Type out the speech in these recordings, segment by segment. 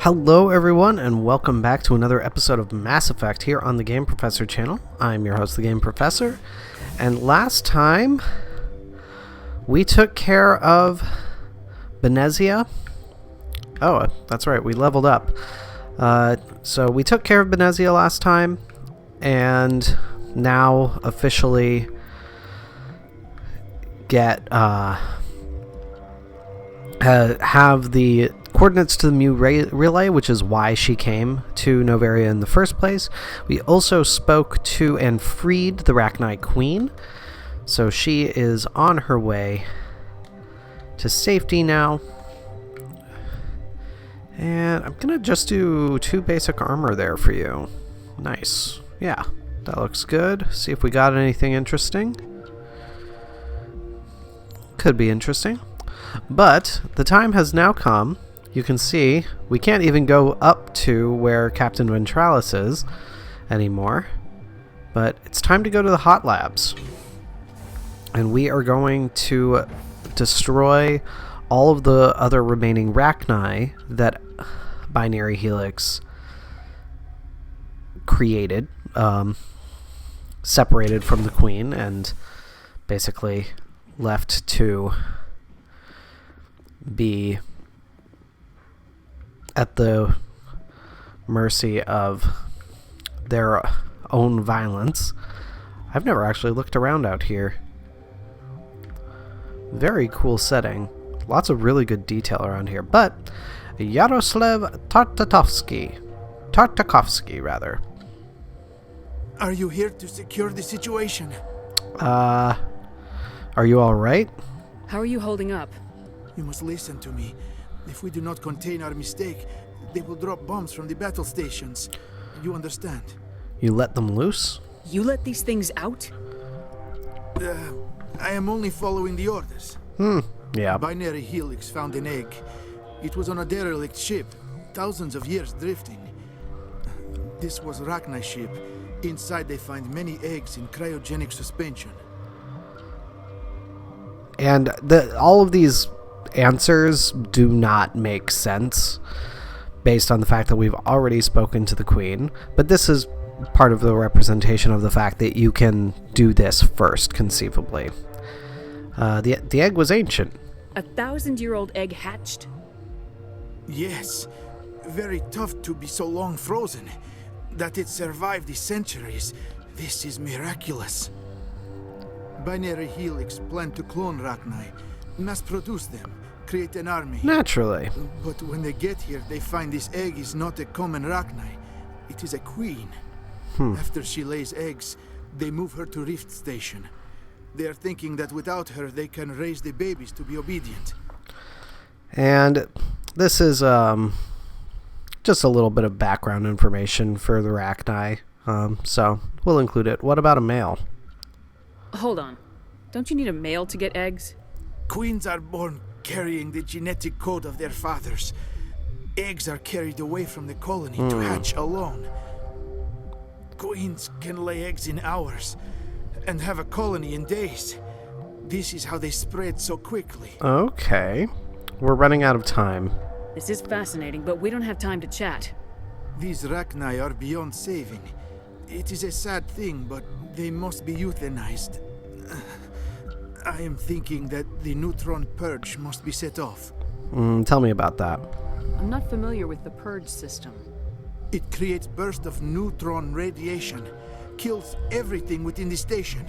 Hello everyone, and welcome back to another episode of Mass Effect here on the Game Professor channel. I'm your host, the Game Professor, and last time we took care of Banezia. Oh, that's right, we leveled up. So we took care of Banezia last time, and now officially have the coordinates to the Mu relay, which is why she came to Noveria in the first place. We also spoke to and freed the Rachni Queen, so she is on her way to safety now. And I'm gonna just do 2 basic armor there for you. Nice. Yeah, that looks good. See if we got anything interesting. Could be interesting. But the time has now come. You can see we can't even go up to where Captain Ventralis is anymore. But it's time to go to the hot labs. And we are going to destroy all of the other remaining Rachni that Binary Helix created, separated from the Queen, and basically left to be at the mercy of their own violence. I've never actually looked around out here. Very cool setting. Lots of really good detail around here. But Yaroslav Tartakovsky, rather. Are you here to secure the situation? Are you all right? How are you holding up? You must listen to me. If we do not contain our mistake, they will drop bombs from the battle stations. You understand? You let them loose? You let these things out? I am only following the orders. Yeah. Binary Helix found an egg. It was on a derelict ship, thousands of years drifting. This was Rachni's ship. Inside they find many eggs in cryogenic suspension. And all of these answers do not make sense based on the fact that we've already spoken to the Queen, but this is part of the representation of the fact that you can do this first, conceivably. The egg was ancient. 1,000-year-old egg hatched? Yes. Very tough to be so long frozen. That it survived the centuries. This is miraculous. Binary Helix planned to clone Rachni, mass produce them, create an army. Naturally. But when they get here, they find this egg is not a common Rachni. It is a queen. After she lays eggs, they move her to Rift Station. They are thinking that without her, they can raise the babies to be obedient. And this is just a little bit of background information for the Rachni, so we'll include it. What about a male? Hold on. Don't you need a male to get eggs? Queens are born carrying the genetic code of their fathers. Eggs are carried away from the colony to hatch alone. Queens can lay eggs in hours and have a colony in days. This is how they spread so quickly. Okay. We're running out of time. This is fascinating, but we don't have time to chat. These Rachni are beyond saving. It is a sad thing, but they must be euthanized. I am thinking that the neutron purge must be set off. Tell me about that. I'm not familiar with the purge system. It creates bursts of neutron radiation, kills everything within the station.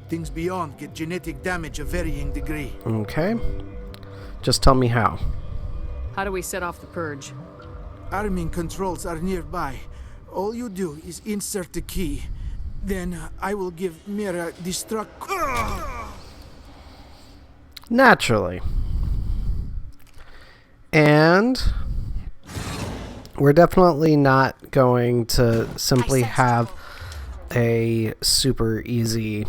Things beyond get genetic damage of varying degree. Okay. Just tell me how. How do we set off the purge? Arming controls are nearby. All you do is insert the key. Then I will give Mira destruct... Naturally. And we're definitely not going to simply have a super easy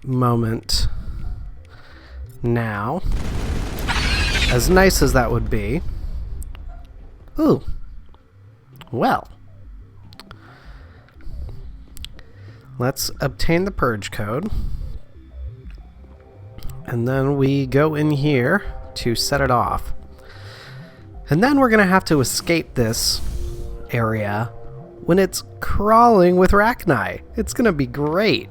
moment now. As nice as that would be. Ooh. Well. Let's obtain the purge code. And then we go in here to set it off. And then we're going to have to escape this area when it's crawling with Rachni. It's going to be great.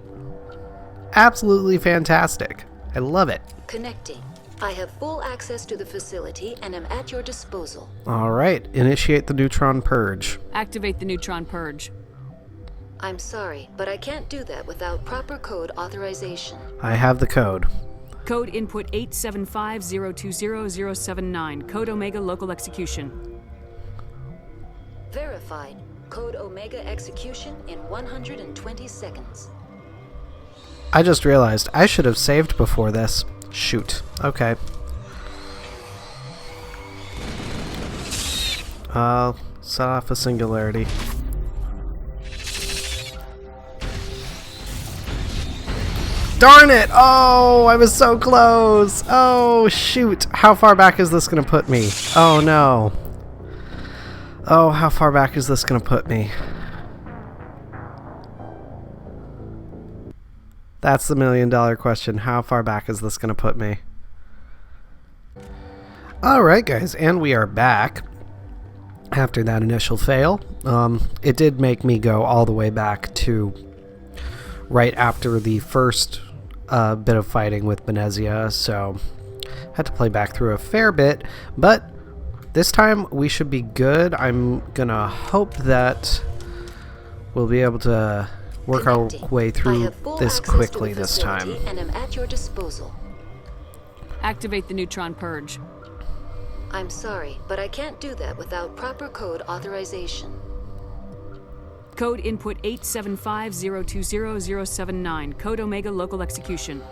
Absolutely fantastic. I love it. Connecting. I have full access to the facility and am at your disposal. All right. Initiate the neutron purge. Activate the neutron purge. I'm sorry, but I can't do that without proper code authorization. I have the code. Code input 875020079. Code Omega local execution. Verified. Code Omega execution in 120 seconds. I just realized I should have saved before this. Shoot. Okay. Set off a singularity. Darn it! Oh, I was so close! Oh, shoot. How far back is this going to put me? Oh, no. Oh, how far back is this going to put me? That's the $1 million question. How far back is this going to put me? Alright, guys, and we are back after that initial fail. It did make me go all the way back to right after the first bit of fighting with Banezia, so had to play back through a fair bit, but this time we should be good. I'm gonna hope that we'll be able to work our way through this quickly this time. And am at your disposal. Activate the neutron purge. I'm sorry, but I can't do that without proper code authorization. Code input 875020079. Code Omega local execution.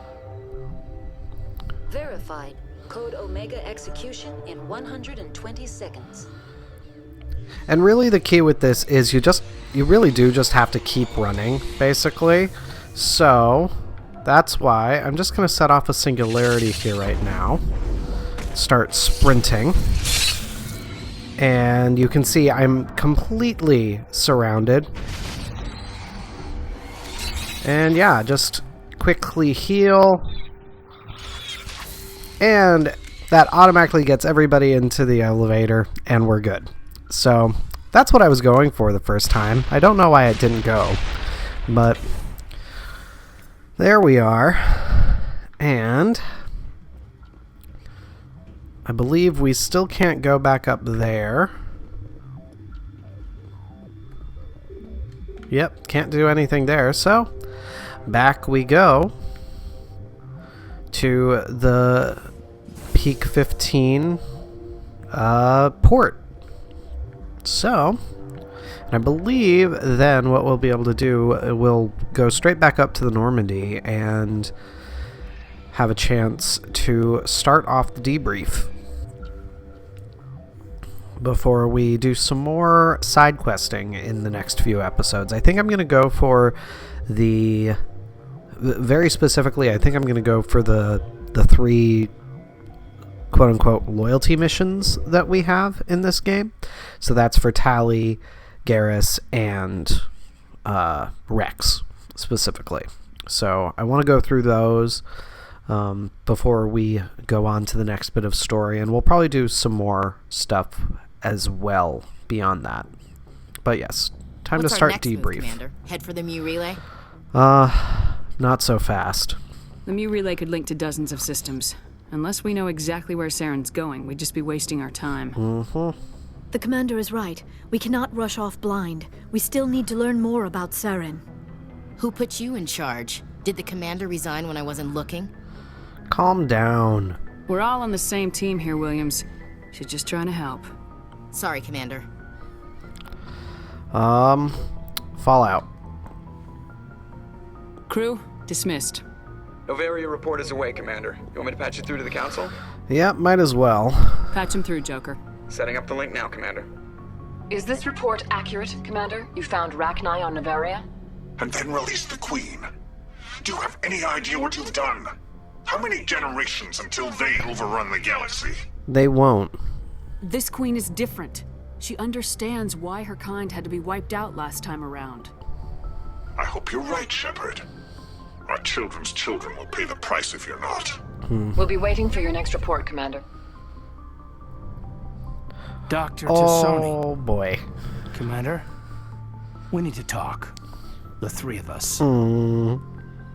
Verified. Code Omega execution in 120 seconds. And really the key with this is you really do just have to keep running, basically. So that's why I'm just going to set off a singularity here right now. Start sprinting. And you can see I'm completely surrounded. And yeah, just quickly heal. And that automatically gets everybody into the elevator, and we're good. So that's what I was going for the first time. I don't know why it didn't go, but there we are. And I believe we still can't go back up there. Yep, can't do anything there, so back we go to the Peak 15 port. So, and I believe then what we'll be able to do, we'll go straight back up to the Normandy and have a chance to start off the debrief before we do some more side questing in the next few episodes. I think I'm going to go for very specifically, I think I'm going to go for the 3 quote-unquote loyalty missions that we have in this game. So that's for Tali, Garrus, and Rex specifically. So I want to go through those before we go on to the next bit of story, and we'll probably do some more stuff as well beyond that. But yes, time to start debrief. Commander? Head for the Mu relay? Not so fast. The Mu relay could link to dozens of systems. Unless we know exactly where Saren's going, we'd just be wasting our time. Mm-hmm. The commander is right. We cannot rush off blind. We still need to learn more about Saren. Who put you in charge? Did the commander resign when I wasn't looking? Calm down. We're all on the same team here, Williams. She's just trying to help. Sorry, Commander. Fallout. Crew, dismissed. Noveria report is away, Commander. You want me to patch you through to the Council? Yep, might as well. Patch him through, Joker. Setting up the link now, Commander. Is this report accurate, Commander? You found Rachni on Noveria? And then released the Queen. Do you have any idea what you've done? How many generations until they overrun the galaxy? They won't. This Queen is different. She understands why her kind had to be wiped out last time around. I hope you're right, Shepard. Our children's children will pay the price if you're not. We'll be waiting for your next report, Commander. Dr. Tassoni. Oh, boy. Commander, we need to talk. The three of us.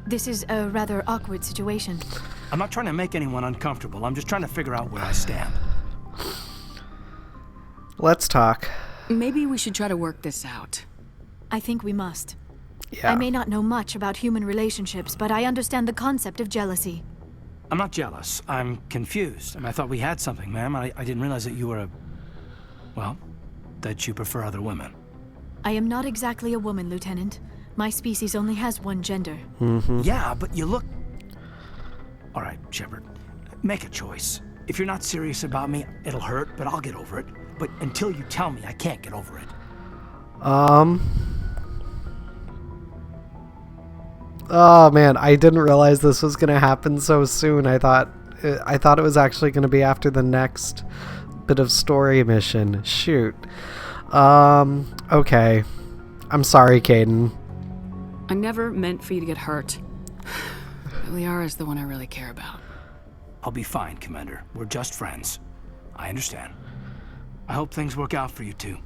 This is a rather awkward situation. I'm not trying to make anyone uncomfortable. I'm just trying to figure out where I stand. Let's talk. Maybe we should try to work this out. I think we must. Yeah. I may not know much about human relationships, but I understand the concept of jealousy. I'm not jealous. I'm confused. I thought we had something, ma'am. I didn't realize that you were that you prefer other women. I am not exactly a woman, Lieutenant. My species only has one gender. Yeah, but you look... All right, Shepard. Make a choice. If you're not serious about me, it'll hurt, but I'll get over it. But until you tell me, I can't get over it. Oh man, I didn't realize this was gonna happen so soon. I thought it was actually gonna be after the next bit of story mission. Shoot. Okay. I'm sorry, Kaidan. I never meant for you to get hurt. But Liara's the one I really care about. I'll be fine, Commander. We're just friends. I understand. I hope things work out for you two.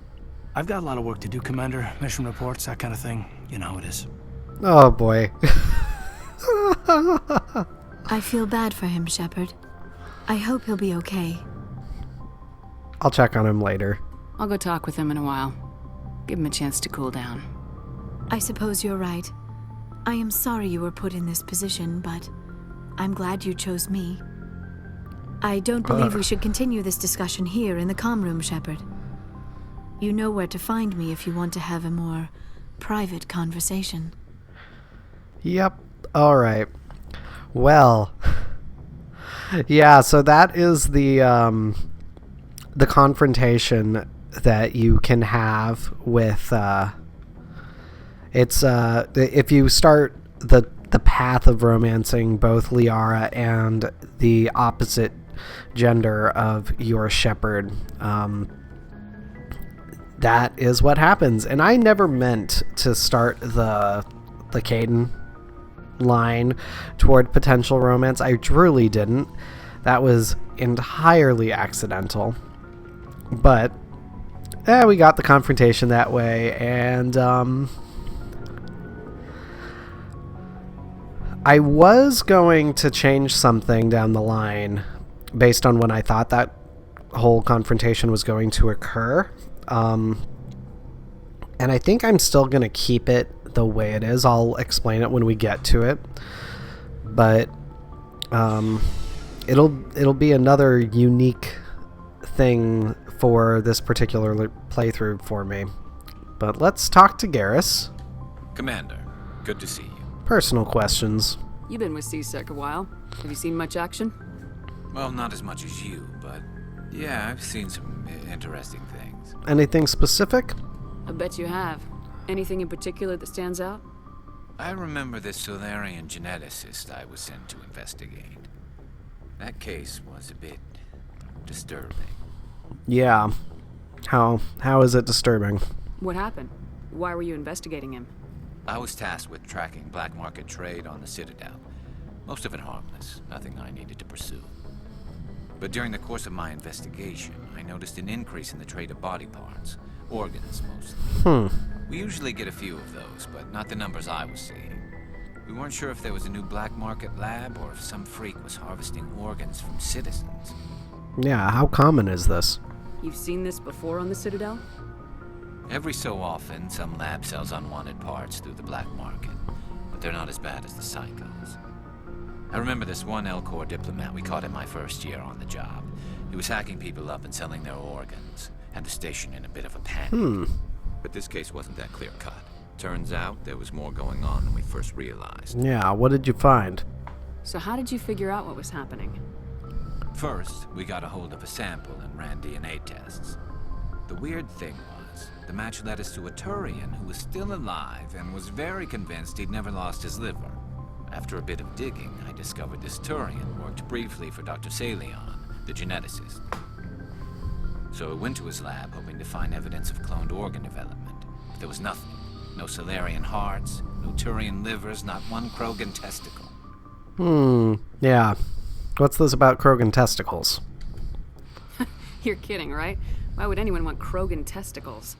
I've got a lot of work to do, Commander. Mission reports, that kind of thing. You know how it is. Oh boy. I feel bad for him, Shepard. I hope he'll be okay. I'll check on him later. I'll go talk with him in a while. Give him a chance to cool down. I suppose you're right. I am sorry you were put in this position, but I'm glad you chose me. I don't believe we should continue this discussion here in the comm room, Shepard. You know where to find me if you want to have a more private conversation. Yep. All right. Well. Yeah, so that is the confrontation that you can have with if you start the path of romancing both Liara and the opposite gender of your Shepard, that is what happens. And I never meant to start the Kaidan line toward potential romance. I truly didn't. That was entirely accidental. But we got the confrontation that way, and I was going to change something down the line based on when I thought that whole confrontation was going to occur. And I think I'm still going to keep it the way it is. I'll explain it when we get to it. But it'll be another unique thing for this particular playthrough for me. But let's talk to Garrus. Commander, good to see you. Personal questions. You've been with CSEC a while. Have you seen much action? Well, not as much as you, but yeah, I've seen some interesting things. Anything specific? I bet you have. Anything in particular that stands out? I remember this Solarian geneticist I was sent to investigate. That case was a bit disturbing. Yeah. How is it disturbing? What happened? Why were you investigating him? I was tasked with tracking black market trade on the Citadel. Most of it harmless, nothing I needed to pursue. But during the course of my investigation, I noticed an increase in the trade of body parts. Organs, mostly. We usually get a few of those, but not the numbers I was seeing. We weren't sure if there was a new black market lab or if some freak was harvesting organs from citizens. Yeah, how common is this? You've seen this before on the Citadel? Every so often, some lab sells unwanted parts through the black market, but they're not as bad as the psychos. I remember this one L-Corps diplomat we caught in my first year on the job. He was hacking people up and selling their organs, had the station in a bit of a panic. But this case wasn't that clear-cut. Turns out there was more going on than we first realized. Yeah, what did you find? So how did you figure out what was happening? First, we got a hold of a sample and ran DNA tests. The weird thing was, the match led us to a Turian who was still alive and was very convinced he'd never lost his liver. After a bit of digging, I discovered this Turian worked briefly for Dr. Salion, the geneticist. So I went to his lab hoping to find evidence of cloned organ development. But there was nothing. No Solarian hearts, no Turian livers, not one Krogan testicle. Yeah. What's this about Krogan testicles? You're kidding, right? Why would anyone want Krogan testicles?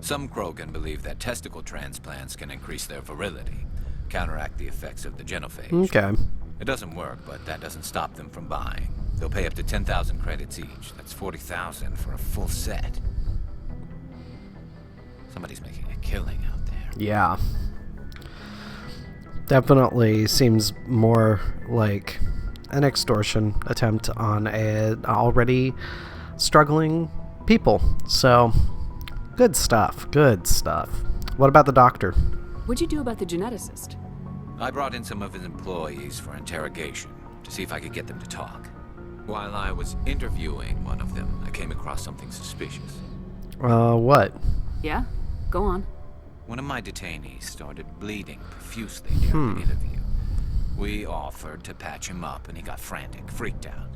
Some Krogan believe that testicle transplants can increase their virility, counteract the effects of the genophage. Okay. It doesn't work, but that doesn't stop them from buying. They'll pay up to 10,000 credits each. That's 40,000 for a full set. Somebody's making a killing out there. Yeah. Definitely seems more like an extortion attempt on an already struggling people. So, good stuff. Good stuff. What about the doctor? What'd you do about the geneticist? I brought in some of his employees for interrogation to see if I could get them to talk. While I was interviewing one of them, I came across something suspicious. What? Yeah? Go on. One of my detainees started bleeding profusely during the interview. We offered to patch him up, and he got frantic, freaked out.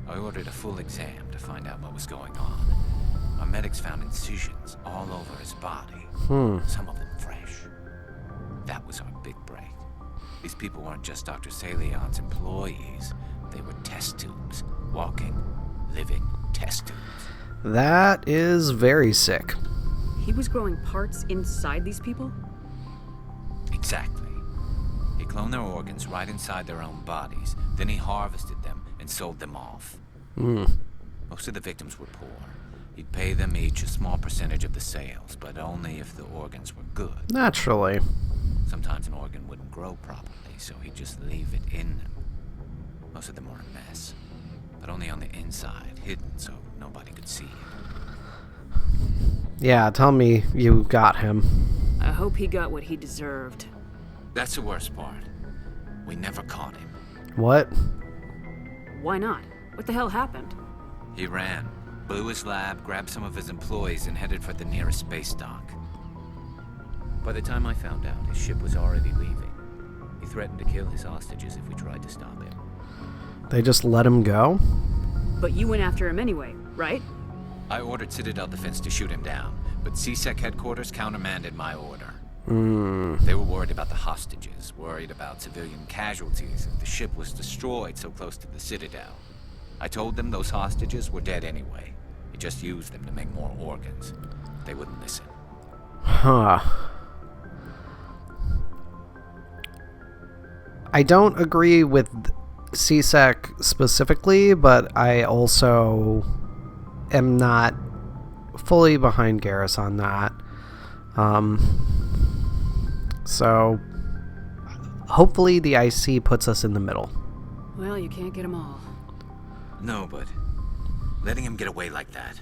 I ordered a full exam to find out what was going on. Our medics found incisions all over his body, some of them fresh. That was our big break. These people weren't just Dr. Salion's employees. They were test tubes. Walking, living test tubes. That is very sick. He was growing parts inside these people? Exactly. He cloned their organs right inside their own bodies. Then he harvested them and sold them off. Most of the victims were poor. He'd pay them each a small percentage of the sales, but only if the organs were good. Naturally. Sometimes an organ wouldn't grow properly, so he'd just leave it in them. Most of them were a mess, but only on the inside, hidden so nobody could see it. Yeah, tell me you got him. I hope he got what he deserved. That's the worst part. We never caught him. What? Why not? What the hell happened? He ran, blew his lab, grabbed some of his employees, and headed for the nearest space dock. By the time I found out, his ship was already leaving. He threatened to kill his hostages if we tried to stop him. They just let him go? But you went after him anyway, right? I ordered Citadel Defense to shoot him down, but CSEC headquarters countermanded my order. They were worried about the hostages, worried about civilian casualties if the ship was destroyed so close to the Citadel. I told them those hostages were dead anyway. He just used them to make more organs. They wouldn't listen. Huh. I don't agree with CSEC specifically, but I also am not fully behind Garrus on that. So hopefully the IC puts us in the middle. Well, you can't get them all. No, but letting him get away like that.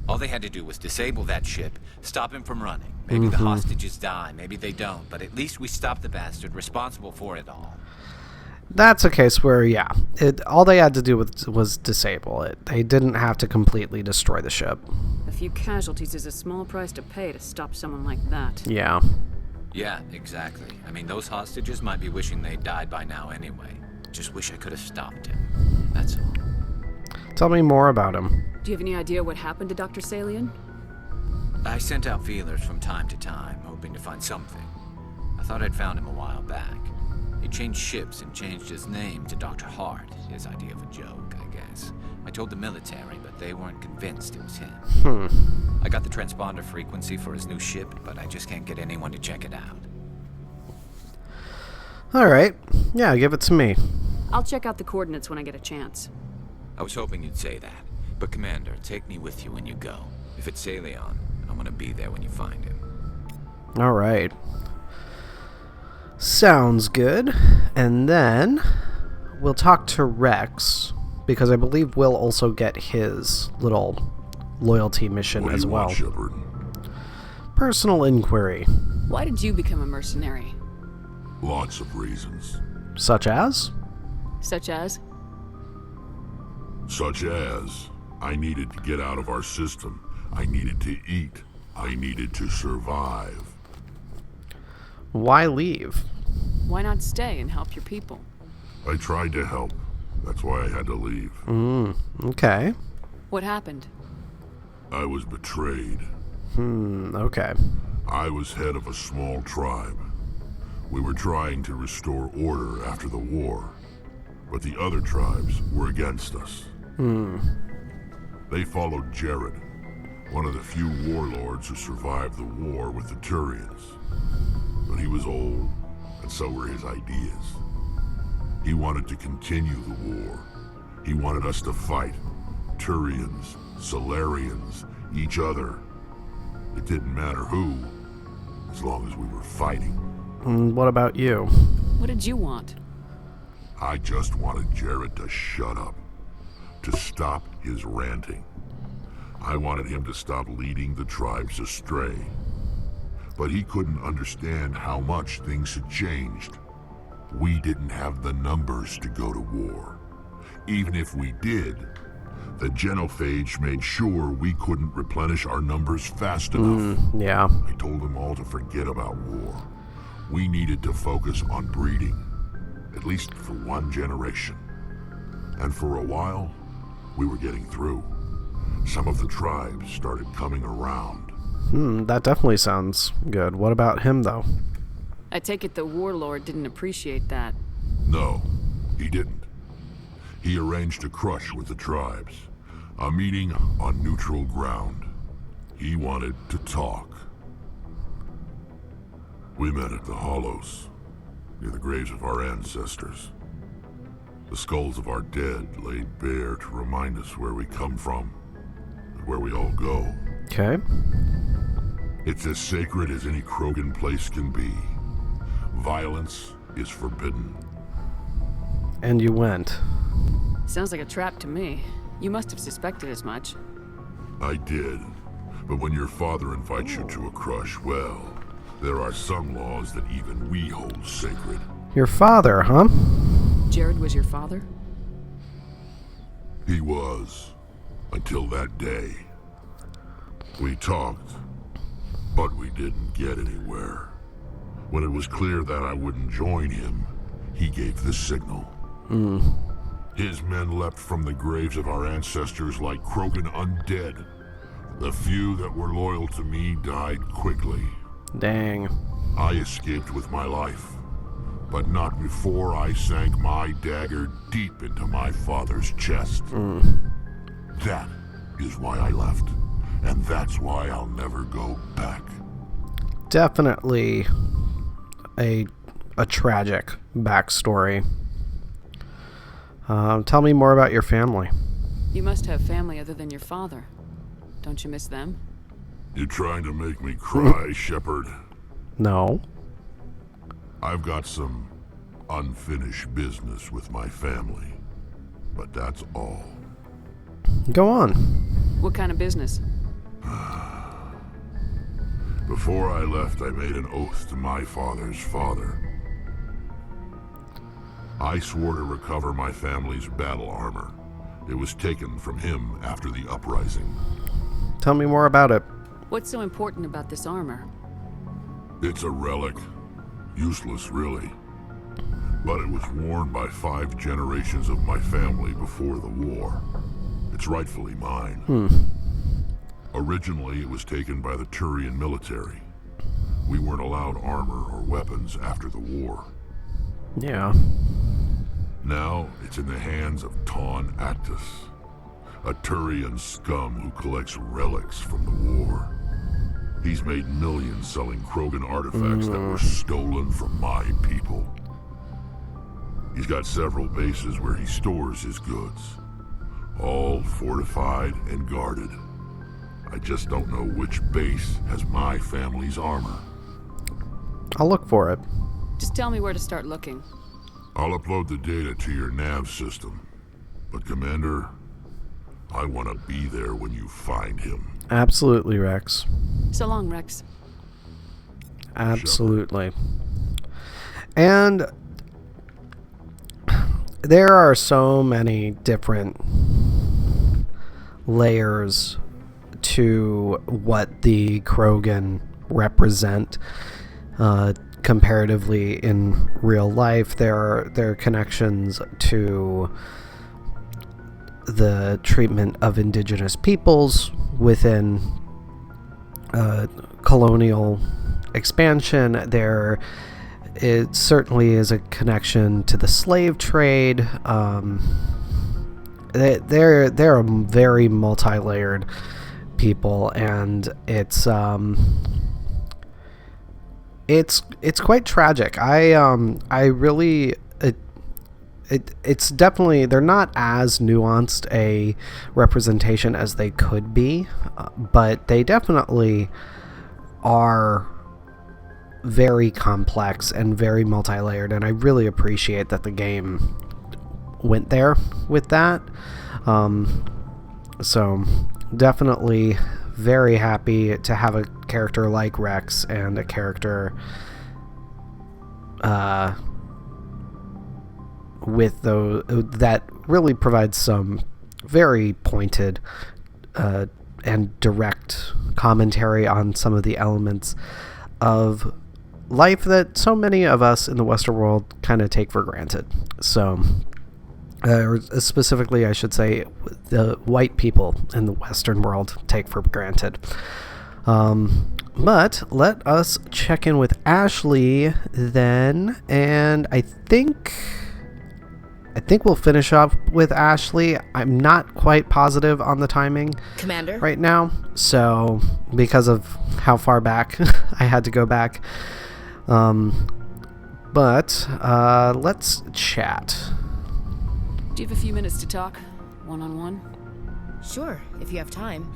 All they had to do was disable that ship, stop him from running. Maybe the hostages die, maybe they don't, but at least we stopped the bastard responsible for it all. That's a case where, yeah, all they had to do was disable it. They didn't have to completely destroy the ship. A few casualties is a small price to pay to stop someone like that. Yeah. Yeah, exactly. I mean, those hostages might be wishing they'd died by now anyway. Just wish I could have stopped him. That's all. Tell me more about him. Do you have any idea what happened to Dr. Salion? I sent out feelers from time to time, hoping to find something. I thought I'd found him a while back. He changed ships and changed his name to Dr. Hart, his idea of a joke, I guess. I told the military, but they weren't convinced it was him. I got the transponder frequency for his new ship, but I just can't get anyone to check it out. Alright. Yeah, give it to me. I'll check out the coordinates when I get a chance. I was hoping you'd say that. But Commander, take me with you when you go. If it's Salion, I want to be there when you find him. Alright. Sounds good. And then we'll talk to Rex, because I believe we'll also get his little loyalty mission as well. Shepard? Personal inquiry. Why did you become a mercenary? Lots of reasons. Such as? Such as? Such as, I needed to get out of our system. I needed to eat. I needed to survive. Why leave? Why not stay and help your people? I tried to help. That's why I had to leave. Okay. What happened? I was betrayed. Okay. I was head of a small tribe. We were trying to restore order after the war, but the other tribes were against us. They followed Jared, one of the few warlords who survived the war with the Turians. But he was old, and so were his ideas. He wanted to continue the war. He wanted us to fight. Turians, Solarians, each other. It didn't matter who, as long as we were fighting. What about you? What did you want? I just wanted Jared to shut up, to stop his ranting. I wanted him to stop leading the tribes astray. But he couldn't understand how much things had changed. We didn't have the numbers to go to war. Even if we did, the genophage made sure we couldn't replenish our numbers fast enough. Yeah. I told them all to forget about war. We needed to focus on breeding, at least for one generation. And for a while, we were getting through. Some of the tribes started coming around. That definitely sounds good. What about him, though? I take it the warlord didn't appreciate that. No, he didn't. He arranged a crush with the tribes. A meeting on neutral ground. He wanted to talk. We met at the Hollows, near the graves of our ancestors. The skulls of our dead laid bare to remind us where we come from, and where we all go. Okay. It's as sacred as any Krogan place can be. Violence is forbidden. And you went. Sounds like a trap to me. You must have suspected as much. I did. But when your father invites you to a crush, well, there are some laws that even we hold sacred. Your father, huh? Jared was your father? He was. Until that day. We talked, but we didn't get anywhere. When it was clear that I wouldn't join him, he gave the signal. His men leapt from the graves of our ancestors like Krogan undead. The few that were loyal to me died quickly. Dang. I escaped with my life, but not before I sank my dagger deep into my father's chest. That is why I left, and that's why I'll never go back. Definitely a tragic backstory. Tell me more about your family. You must have family other than your father. Don't you miss them? You trying to make me cry, Shepard? No. I've got some unfinished business with my family, but that's all. Go on. What kind of business? Before I left, I made an oath to my father's father. I swore to recover my family's battle armor. It was taken from him after the uprising. Tell me more about it. What's so important about this armor? It's a relic. Useless, really. But it was worn by 5 generations of my family before the war. It's rightfully mine. Originally, it was taken by the Turian military. We weren't allowed armor or weapons after the war. Yeah. Now, it's in the hands of Taun Actus, a Turian scum who collects relics from the war. He's made millions selling Krogan artifacts that were stolen from my people. He's got several bases where he stores his goods, all fortified and guarded. I just don't know which base has my family's armor. I'll look for it. Just tell me where to start looking. I'll upload the data to your nav system. But Commander, I want to be there when you find him. Absolutely, Rex. So long, Rex. Absolutely. And there are so many different layers to what the Krogan represent comparatively in real life. There are connections to the treatment of indigenous peoples within colonial expansion. It certainly is a connection to the slave trade, they're a very multi-layered people, and it's quite tragic. I really it's definitely, they're not as nuanced a representation as they could be, but they definitely are very complex and very multi-layered, and I really appreciate that the game went there with that. So definitely very happy to have a character like Rex and a character with those that really provides some very pointed and direct commentary on some of the elements of life that so many of us in the Western world kind of take for granted. So or specifically, I should say, the white people in the Western world take for granted. But let us check in with Ashley then, and I think we'll finish up with Ashley. I'm not quite positive on the timing, Commander, right now, so because of how far back I had to go back. But let's chat. Do you have a few minutes to talk? One-on-one? Sure, if you have time.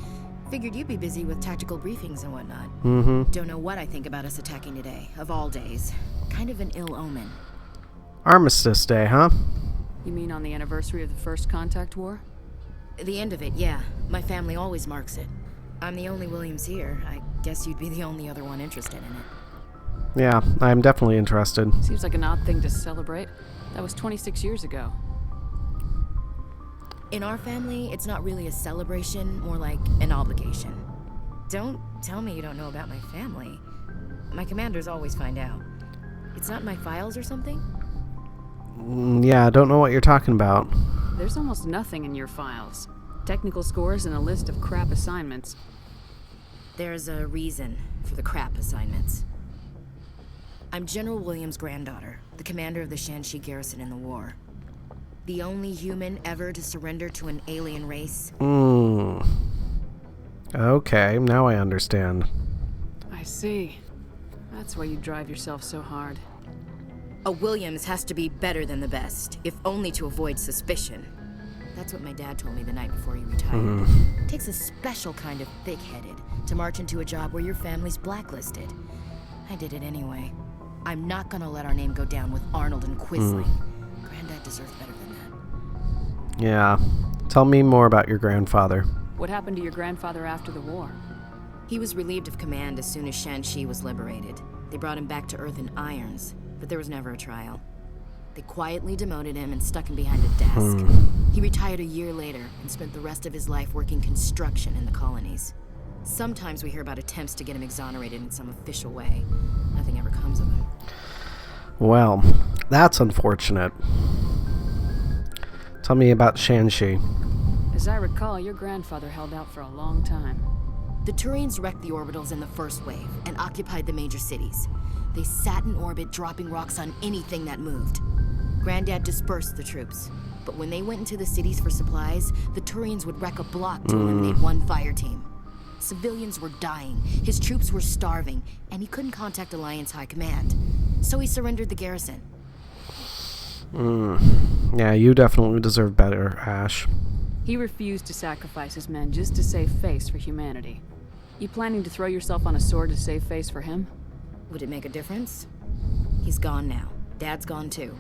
Figured you'd be busy with tactical briefings and whatnot. Mm-hmm. Don't know what I think about us attacking today, of all days. Kind of an ill omen. Armistice Day, huh? You mean on the anniversary of the first contact war? The end of it, yeah. My family always marks it. I'm the only Williams here. I guess you'd be the only other one interested in it. Yeah, I'm definitely interested. Seems like an odd thing to celebrate. That was 26 years ago. In our family, it's not really a celebration, more like an obligation. Don't tell me you don't know about my family. My commanders always find out. It's not in my files or something? Yeah, I don't know what you're talking about. There's almost nothing in your files. Technical scores and a list of crap assignments. There's a reason for the crap assignments. I'm General Williams' granddaughter, the commander of the Shanxi garrison in the war. The only human ever to surrender to an alien race. Okay, now I understand. I see. That's why you drive yourself so hard. A Williams has to be better than the best, if only to avoid suspicion. That's what my dad told me the night before he retired. It takes a special kind of thick-headed to march into a job where your family's blacklisted. I did it anyway. I'm not gonna let our name go down with Arnold and Quisling. Granddad deserves better than that. Yeah. Tell me more about your grandfather. What happened to your grandfather after the war? He was relieved of command as soon as Shanxi was liberated. They brought him back to Earth in irons, but there was never a trial. They quietly demoted him and stuck him behind a desk. He retired a year later and spent the rest of his life working construction in the colonies. Sometimes we hear about attempts to get him exonerated in some official way. Nothing ever comes of him. Well, that's unfortunate. Tell me about Shanxi. As I recall, your grandfather held out for a long time. The Turians wrecked the orbitals in the first wave and occupied the major cities. They sat in orbit, dropping rocks on anything that moved. Granddad dispersed the troops, but when they went into the cities for supplies, the Turians would wreck a block to eliminate one fire team. Civilians were dying, his troops were starving, and he couldn't contact Alliance High Command. So he surrendered the garrison. Yeah, you definitely deserve better, Ash. He refused to sacrifice his men just to save face for humanity. You planning to throw yourself on a sword to save face for him? Would it make a difference? He's gone now. Dad's gone too.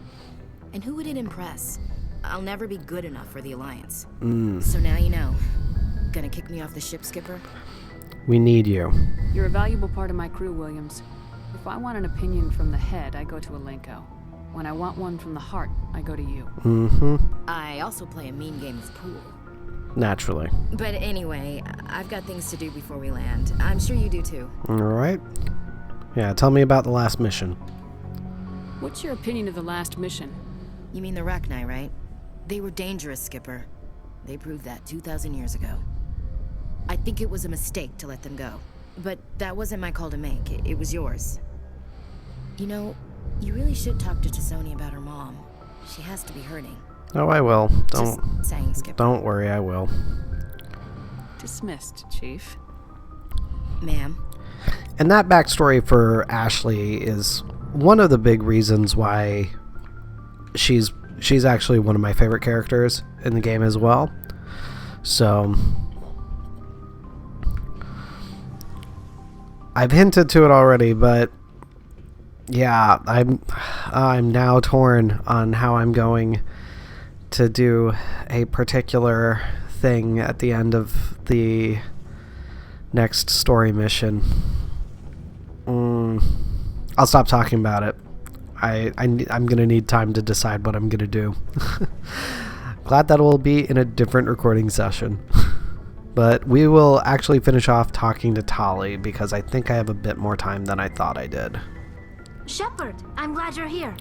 And who would it impress? I'll never be good enough for the Alliance. So now you know. Gonna kick me off the ship, Skipper? We need you. You're a valuable part of my crew, Williams. If I want an opinion from the head, I go to Alenko. When I want one from the heart, I go to you. I also play a mean game of pool. Naturally. But anyway, I've got things to do before we land. I'm sure you do too. Alright. Yeah, tell me about the last mission. What's your opinion of the last mission? You mean the Rachni, right? They were dangerous, Skipper. They proved that 2,000 years ago. I think it was a mistake to let them go. But that wasn't my call to make. It was yours. You know, you really should talk to T'Soni about her mom. She has to be hurting. Oh, I will. Just saying, Skipper. Don't worry, I will. Dismissed, Chief. Ma'am. And that backstory for Ashley is one of the big reasons why she's actually one of my favorite characters in the game as well. So I've hinted to it already, but yeah, I'm now torn on how I'm going to do a particular thing at the end of the next story mission. I'll stop talking about it. I'm gonna need time to decide what I'm gonna do. Glad that will be in a different recording session. But we will actually finish off talking to Tali because I think I have a bit more time than I thought I did. Shepard, I'm glad you're here.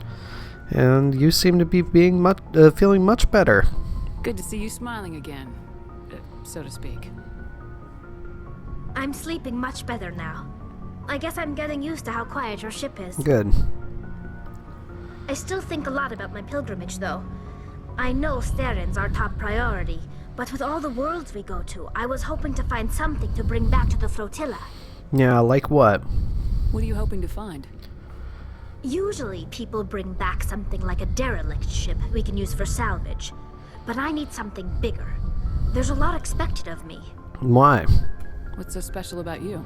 And you seem to be feeling much better. Good to see you smiling again, so to speak. I'm sleeping much better now. I guess I'm getting used to how quiet your ship is. Good. I still think a lot about my pilgrimage, though. I know Theron's our top priority, but with all the worlds we go to, I was hoping to find something to bring back to the flotilla. Yeah, like what? What are you hoping to find? Usually, people bring back something like a derelict ship we can use for salvage. But I need something bigger. There's a lot expected of me. Why? What's so special about you?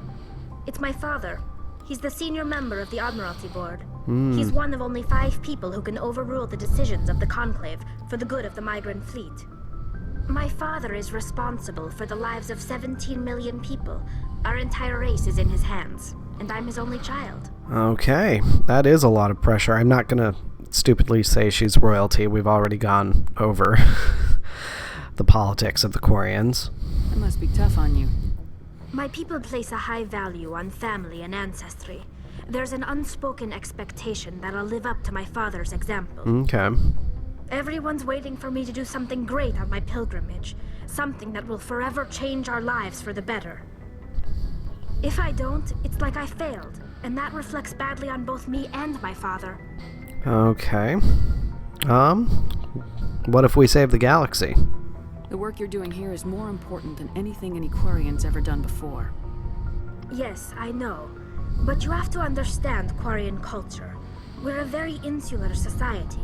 It's my father. He's the senior member of the Admiralty Board. He's one of only 5 people who can overrule the decisions of the Conclave for the good of the migrant fleet. My father is responsible for the lives of 17 million people. Our entire race is in his hands, and I'm his only child. Okay, that is a lot of pressure. I'm not gonna stupidly say she's royalty. We've already gone over the politics of the Quarians. It must be tough on you. My people place a high value on family and ancestry. There's an unspoken expectation that I'll live up to my father's example. Okay. Everyone's waiting for me to do something great on my pilgrimage. Something that will forever change our lives for the better. If I don't, it's like I failed, and that reflects badly on both me and my father. Okay. What if we save the galaxy? The work you're doing here is more important than anything any Quarian's ever done before. Yes, I know. But you have to understand Quarian culture. We're a very insular society.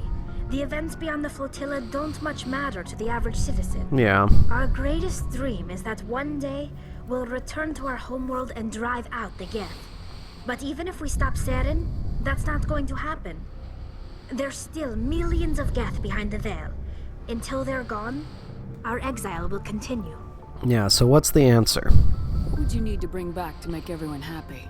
The events beyond the flotilla don't much matter to the average citizen. Yeah. Our greatest dream is that one day we'll return to our homeworld and drive out the Geth. But even if we stop Saren, that's not going to happen. There's still millions of Geth behind the veil. Until they're gone, our exile will continue. Yeah, so what's the answer? What would you need to bring back to make everyone happy?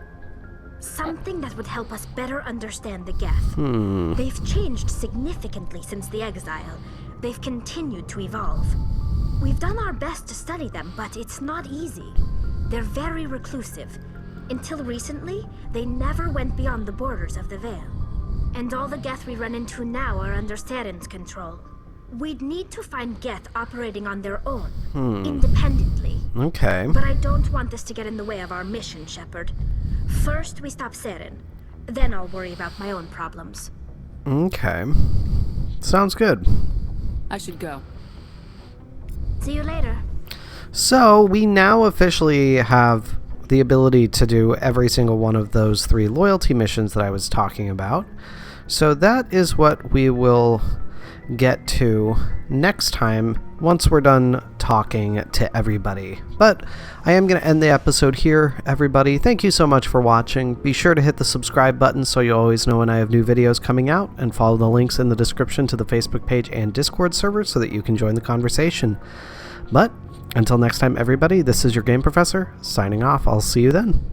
Something that would help us better understand the Geth. They've changed significantly since the exile. They've continued to evolve. We've done our best to study them, but it's not easy. They're very reclusive. Until recently, they never went beyond the borders of the Veil. And all the Geth we run into now are under Saren's control. We'd need to find Geth operating on their own, independently. Okay. But I don't want this to get in the way of our mission, Shepard. First, we stop Saren. Then I'll worry about my own problems. Okay. Sounds good. I should go. See you later. So, we now officially have the ability to do every single one of those 3 loyalty missions that I was talking about. So that is what we will get to next time once we're done talking to everybody. But I am going to end the episode here, everybody. Thank you so much for watching. Be sure to hit the subscribe button so you always know when I have new videos coming out, and follow the links in the description to the Facebook page and Discord server so that you can join the conversation. But until next time, everybody, this is your Game Professor, signing off. I'll see you then.